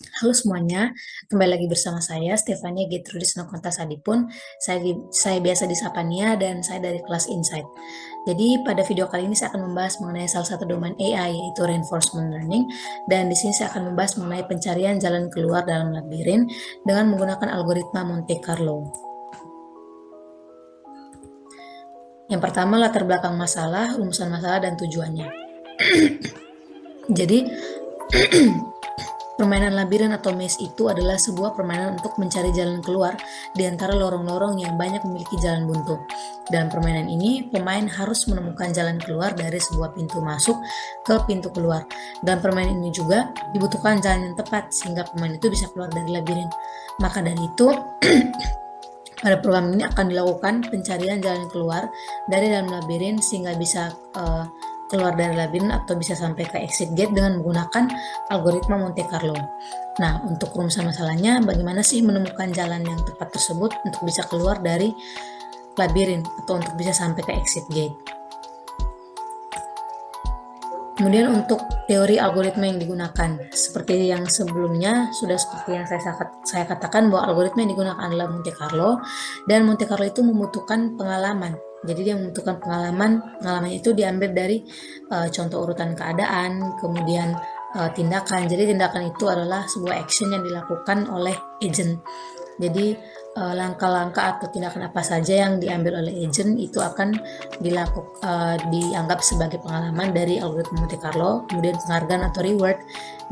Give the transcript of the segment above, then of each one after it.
Halo semuanya, kembali lagi bersama saya Stefania Gertrudis Nokonta Sadipun. Saya biasa disapa Nia dan saya dari kelas Insight. Jadi pada video kali ini saya akan membahas mengenai salah satu domain AI yaitu reinforcement learning, dan di sini saya akan membahas mengenai pencarian jalan keluar dalam labirin dengan menggunakan algoritma Monte Carlo. Yang pertama, latar belakang masalah, rumusan masalah, dan tujuannya. Jadi permainan labirin atau maze itu adalah sebuah permainan untuk mencari jalan keluar di antara lorong-lorong yang banyak memiliki jalan buntu. Dalam permainan ini, pemain harus menemukan jalan keluar dari sebuah pintu masuk ke pintu keluar. Dalam permainan ini juga dibutuhkan jalan yang tepat sehingga pemain itu bisa keluar dari labirin. Maka dari itu, pada program ini akan dilakukan pencarian jalan keluar dari dalam labirin sehingga bisa keluar dari labirin atau bisa sampai ke exit gate dengan menggunakan algoritma Monte Carlo. Nah, untuk rumusan masalahnya, bagaimana sih menemukan jalan yang tepat tersebut untuk bisa keluar dari labirin atau untuk bisa sampai ke exit gate. Kemudian untuk teori algoritma yang digunakan, seperti yang sebelumnya, sudah seperti yang saya katakan bahwa algoritma yang digunakan adalah Monte Carlo, dan Monte Carlo itu membutuhkan pengalaman. Jadi dia membutuhkan pengalamannya itu diambil dari contoh urutan keadaan, kemudian tindakan. Jadi tindakan itu adalah sebuah action yang dilakukan oleh agent. Jadi langkah-langkah atau tindakan apa saja yang diambil oleh agent itu akan dianggap sebagai pengalaman dari algoritma Monte Carlo. Kemudian penghargaan atau reward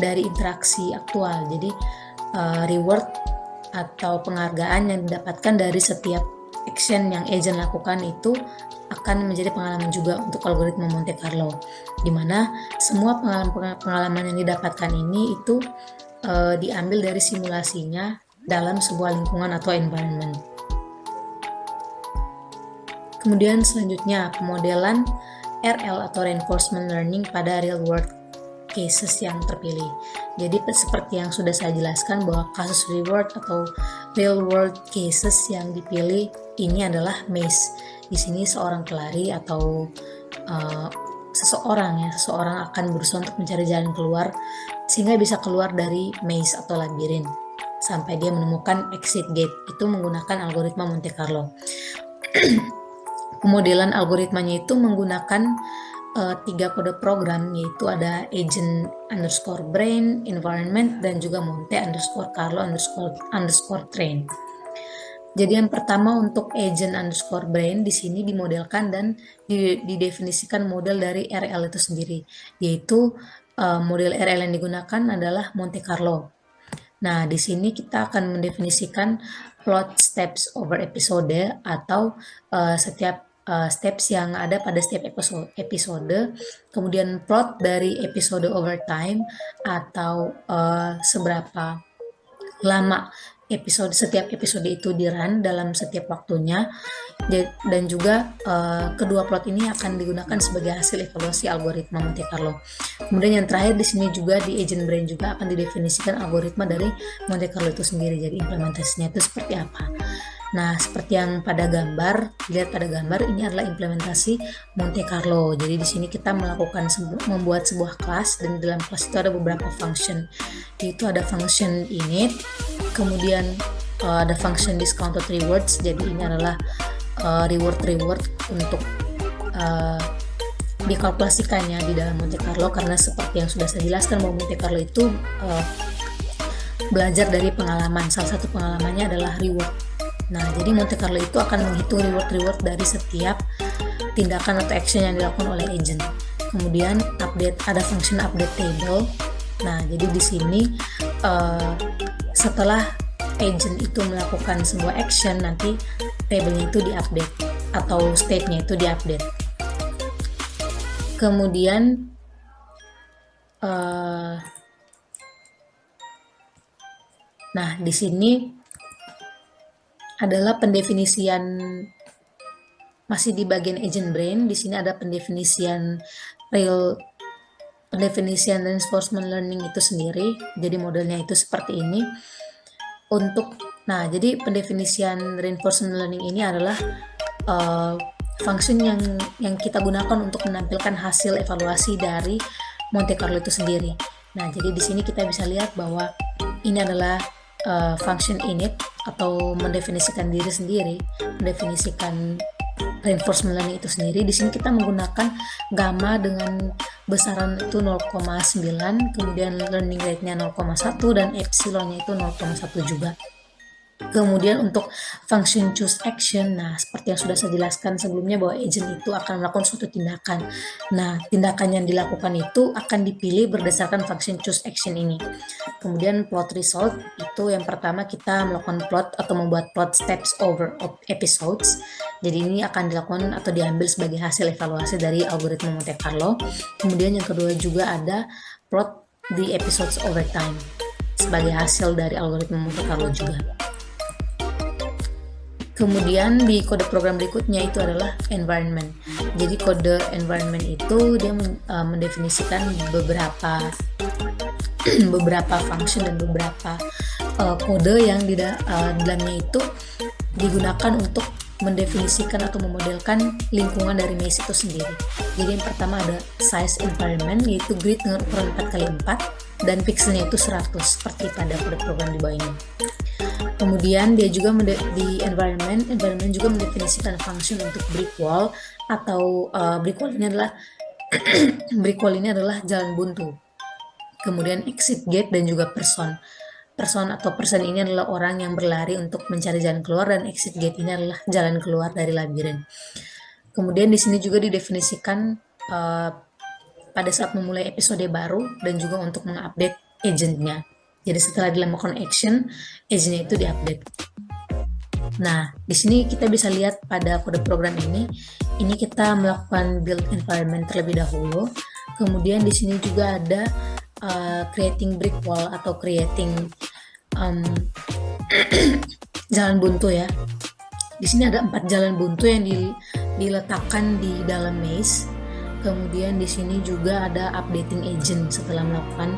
dari interaksi aktual. Jadi reward atau penghargaan yang didapatkan dari setiap action yang agent lakukan itu akan menjadi pengalaman juga untuk algoritma Monte Carlo, di mana semua pengalaman yang didapatkan ini itu diambil dari simulasinya dalam sebuah lingkungan atau environment. Kemudian selanjutnya pemodelan RL atau reinforcement learning pada real world cases yang terpilih. Jadi seperti yang sudah saya jelaskan bahwa kasus reward atau real world cases yang dipilih ini adalah maze. Di sini seorang pelari atau seseorang akan berusaha untuk mencari jalan keluar sehingga bisa keluar dari maze atau labirin sampai dia menemukan exit gate itu menggunakan algoritma Monte Carlo. Pemodelan algoritmanya itu menggunakan 3 kode program, yaitu ada agent underscore brain, environment, dan juga Monte underscore Carlo underscore train. Jadi yang pertama untuk agent underscore brain di sini dimodelkan dan didefinisikan model dari RL itu sendiri, yaitu model RL yang digunakan adalah Monte Carlo. Nah, di sini kita akan mendefinisikan plot steps over episode atau setiap steps yang ada pada setiap episode, kemudian plot dari episode over time atau seberapa lama setiap episode itu di-run dalam setiap waktunya, dan juga kedua plot ini akan digunakan sebagai hasil evaluasi algoritma Monte Carlo. Kemudian yang terakhir di sini juga di agent brain juga akan didefinisikan algoritma dari Monte Carlo itu sendiri. Jadi implementasinya itu seperti apa? Nah, seperti yang pada gambar, dilihat pada gambar, ini adalah implementasi Monte Carlo. Jadi di sini kita membuat sebuah kelas, dan di dalam kelas itu ada beberapa function. Yaitu ada function init, kemudian ada function discounted rewards. Jadi ini adalah reward untuk dikalkulasikannya di dalam Monte Carlo, karena seperti yang sudah saya jelaskan bahwa Monte Carlo itu belajar dari pengalaman. Salah satu pengalamannya adalah reward. Nah, jadi Monte Carlo itu akan menghitung reward dari setiap tindakan atau action yang dilakukan oleh agent. Kemudian ada function update table. Nah, jadi di sini setelah agent itu melakukan sebuah action, nanti table-nya itu diupdate atau state-nya itu diupdate. Kemudian nah, di sini adalah pendefinisian, masih di bagian agent brain. Di sini ada pendefinisian reinforcement learning itu sendiri. Jadi modelnya itu seperti ini. Jadi pendefinisian reinforcement learning ini adalah function yang kita gunakan untuk menampilkan hasil evaluasi dari Monte Carlo itu sendiri. Nah, jadi di sini kita bisa lihat bahwa ini adalah function init atau mendefinisikan diri sendiri, mendefinisikan reinforcement learning itu sendiri. Di sini kita menggunakan gamma dengan besaran itu 0,9, kemudian learning rate-nya 0,1 dan epsilon-nya itu 0,1 juga. Kemudian untuk function choose action, nah seperti yang sudah saya jelaskan sebelumnya bahwa agent itu akan melakukan suatu tindakan. Nah, tindakan yang dilakukan itu akan dipilih berdasarkan function choose action ini. Kemudian plot result itu yang pertama kita melakukan plot atau membuat plot steps over episodes. Jadi ini akan dilakukan atau diambil sebagai hasil evaluasi dari algoritma Monte Carlo. Kemudian yang kedua juga ada plot the episodes over time sebagai hasil dari algoritma Monte Carlo juga. Kemudian di kode program berikutnya itu adalah environment. Jadi kode environment itu dia mendefinisikan beberapa function dan beberapa kode yang di dalamnya itu digunakan untuk mendefinisikan atau memodelkan lingkungan dari maze itu sendiri. Jadi yang pertama ada size environment, yaitu grid dengan ukuran 4x4 dan pixelnya itu 100 seperti pada kode program di bawah ini. Kemudian dia juga di environment juga mendefinisikan function untuk brick wall atau brick wall ini adalah jalan buntu. Kemudian exit gate dan juga person. Person ini adalah orang yang berlari untuk mencari jalan keluar, dan exit gate ini adalah jalan keluar dari labirin. Kemudian di sini juga didefinisikan pada saat memulai episode baru dan juga untuk mengupdate agentnya. Jadi setelah dilakukan action, agentnya itu diupdate. Nah, di sini kita bisa lihat pada kode program ini kita melakukan build environment terlebih dahulu. Kemudian di sini juga ada creating brick wall atau creating jalan buntu ya. Di sini ada 4 jalan buntu yang diletakkan di dalam maze. Kemudian di sini juga ada updating agent setelah melakukan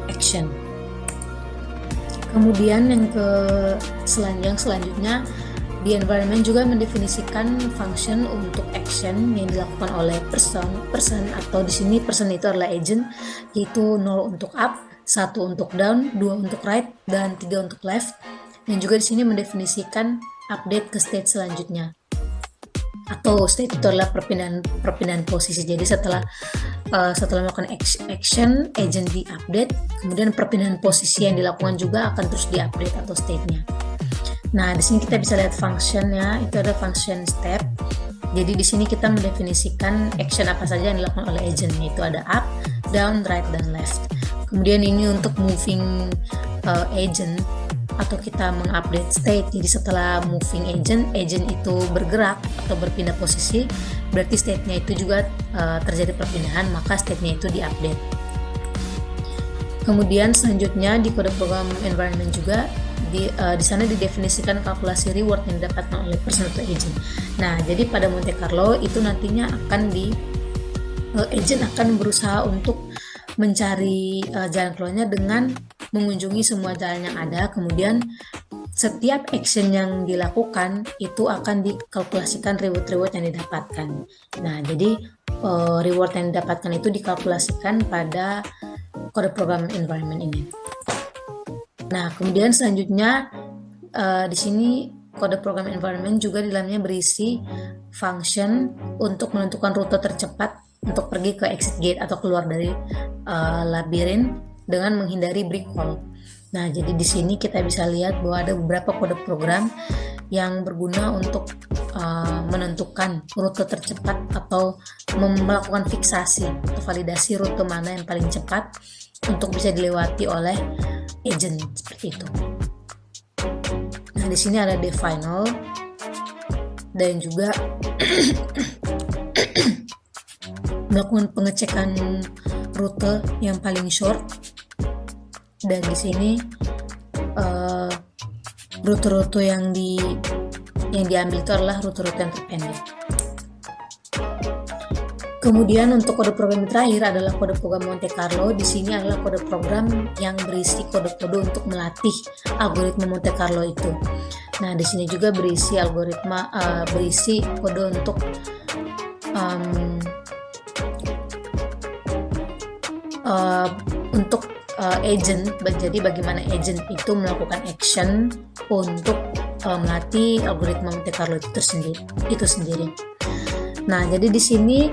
action. Kemudian yang selanjutnya di environment juga mendefinisikan function untuk action yang dilakukan oleh person atau di sini person itu adalah agent, yaitu 0 untuk up, 1 untuk down, 2 untuk right, dan 3 untuk left. Dan juga di sini mendefinisikan update ke state selanjutnya. Atau state itu adalah perpindahan posisi. Jadi setelah melakukan action, agent di-update, kemudian perpindahan posisi yang dilakukan juga akan terus di-update atau state-nya. Nah, di sini kita bisa lihat function-nya, itu ada function step. Jadi di sini kita mendefinisikan action apa saja yang dilakukan oleh agent, yaitu ada up, down, right, dan left. Kemudian ini untuk moving agent atau kita mengupdate state. Jadi setelah moving agent itu bergerak atau berpindah posisi, berarti state-nya itu juga terjadi perpindahan, maka state-nya itu diupdate. Kemudian selanjutnya di kode program environment juga di sana didefinisikan kalkulasi reward yang didapatkan oleh person atau agent. Nah, jadi pada Monte Carlo itu nantinya agent akan berusaha untuk mencari jalan keluarnya dengan mengunjungi semua jalan yang ada. Kemudian setiap action yang dilakukan itu akan dikalkulasikan reward yang didapatkan. Nah, jadi reward yang didapatkan itu dikalkulasikan pada kode program environment ini. Nah, kemudian selanjutnya di sini kode program environment juga di dalamnya berisi function untuk menentukan rute tercepat untuk pergi ke exit gate atau keluar dari labirin dengan menghindari brick wall. Nah, jadi di sini kita bisa lihat bahwa ada beberapa kode program yang berguna untuk menentukan rute tercepat atau melakukan fiksasi atau validasi rute mana yang paling cepat untuk bisa dilewati oleh agent seperti itu. Nah, di sini ada definal dan juga melakukan pengecekan rute yang paling short. Dan di sini rute-rute yang diambil itu adalah rute-rute yang terpendek. Kemudian untuk kode program terakhir adalah kode program Monte Carlo. Di sini adalah kode program yang berisi kode-kode untuk melatih algoritma Monte Carlo itu. Nah, di sini juga berisi berisi kode untuk agent. Jadi bagaimana agent itu melakukan action untuk melatih algoritma Monte Carlo itu sendiri. Nah, jadi di sini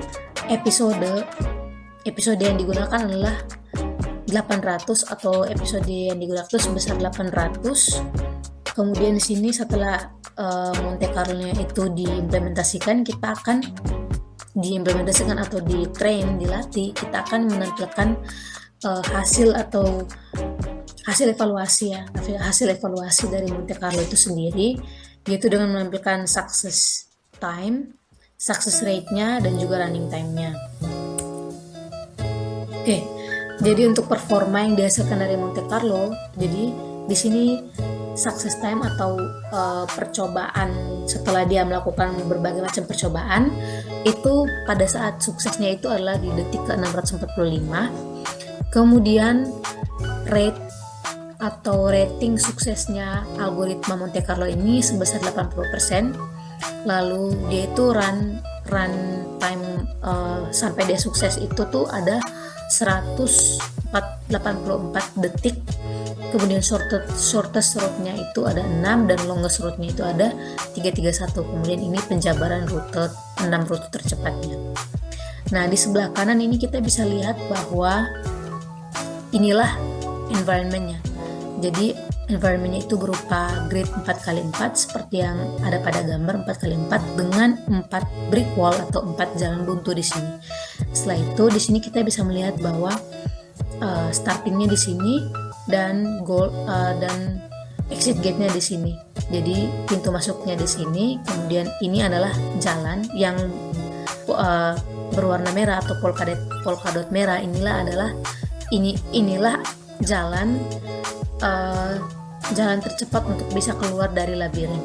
episode yang digunakan adalah 800 atau episode yang digunakan itu sebesar 800. Kemudian di sini setelah Monte Carlo-nya itu diimplementasikan, kita akan diimplementasikan atau dilatih, kita akan menampilkan hasil evaluasi dari Monte Carlo itu sendiri, yaitu dengan menampilkan success time, success rate-nya, dan juga running time-nya. Oke, jadi untuk performa yang dihasilkan dari Monte Carlo, jadi di sini success time atau percobaan setelah dia melakukan berbagai macam percobaan, itu pada saat suksesnya itu adalah di detik ke 645. Kemudian rate atau rating suksesnya algoritma Monte Carlo ini sebesar 80%. Lalu dia itu run time sampai dia sukses itu tuh ada 184 detik. Kemudian shortest route-nya itu ada 6 dan longest route-nya itu ada 331. Kemudian ini penjabaran 6 rute tercepatnya. Nah, di sebelah kanan ini kita bisa lihat bahwa inilah environment-nya. Jadi environment-nya itu berupa grid 4x4 seperti yang ada pada gambar 4x4 dengan 4 brick wall atau 4 jalan buntu di sini. Setelah itu di sini kita bisa melihat bahwa startingnya di sini dan dan exit gate-nya di sini. Jadi pintu masuknya di sini. Kemudian ini adalah jalan yang berwarna merah atau polkadot merah. Inilah jalan tercepat untuk bisa keluar dari labirin.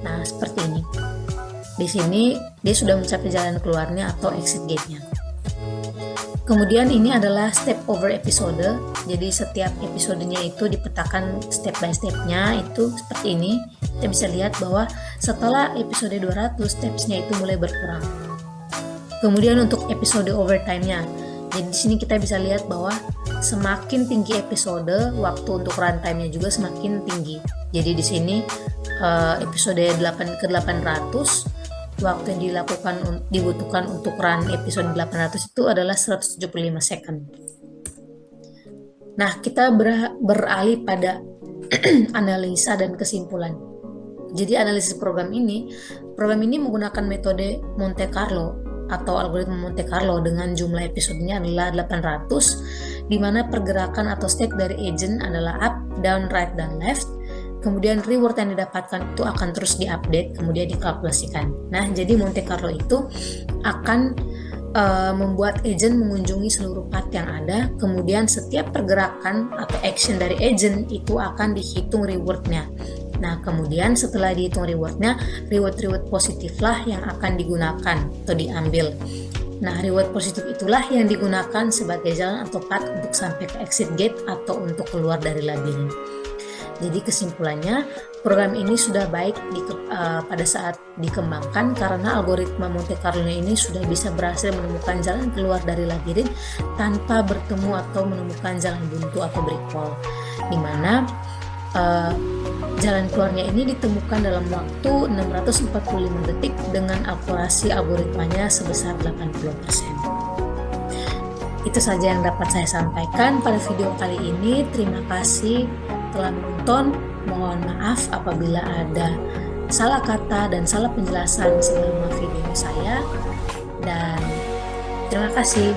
Nah, seperti ini. Di sini dia sudah mencapai jalan keluarnya atau exit gate-nya. Kemudian ini adalah step over episode. Jadi setiap episodenya itu dipetakan step by step-nya itu seperti ini. Kita bisa lihat bahwa setelah episode 200 steps-nya itu mulai berkurang. Kemudian untuk episode overtime-nya. Jadi di sini kita bisa lihat bahwa semakin tinggi episode, waktu untuk runtime-nya juga semakin tinggi. Jadi di sini episode 8 ke 800, waktu yang dibutuhkan untuk run episode 800 itu adalah 175 second. Nah, kita beralih pada analisa dan kesimpulan. Jadi analisis program ini menggunakan metode Monte Carlo atau algoritma Monte Carlo dengan jumlah episodenya adalah 800, di mana pergerakan atau step dari agent adalah up, down, right, dan left. Kemudian reward yang didapatkan itu akan terus diupdate, kemudian dikalkulasikan. Nah, jadi Monte Carlo itu akan membuat agent mengunjungi seluruh path yang ada, kemudian setiap pergerakan atau action dari agent itu akan dihitung rewardnya. Nah, kemudian setelah dihitung reward positif lah yang akan digunakan atau diambil. Nah, reward positif itulah yang digunakan sebagai jalan atau path untuk sampai ke exit gate atau untuk keluar dari labirin. Jadi kesimpulannya, program ini sudah baik pada saat dikembangkan karena algoritma Monte Carlo ini sudah bisa berhasil menemukan jalan keluar dari labirin tanpa bertemu atau menemukan jalan buntu atau brick wall, di mana jalan keluarnya ini ditemukan dalam waktu 645 detik dengan akurasi algoritmanya sebesar 80%. Itu saja yang dapat saya sampaikan pada video kali ini. Terima kasih telah menonton. Mohon maaf apabila ada salah kata dan salah penjelasan selama video saya. Dan terima kasih.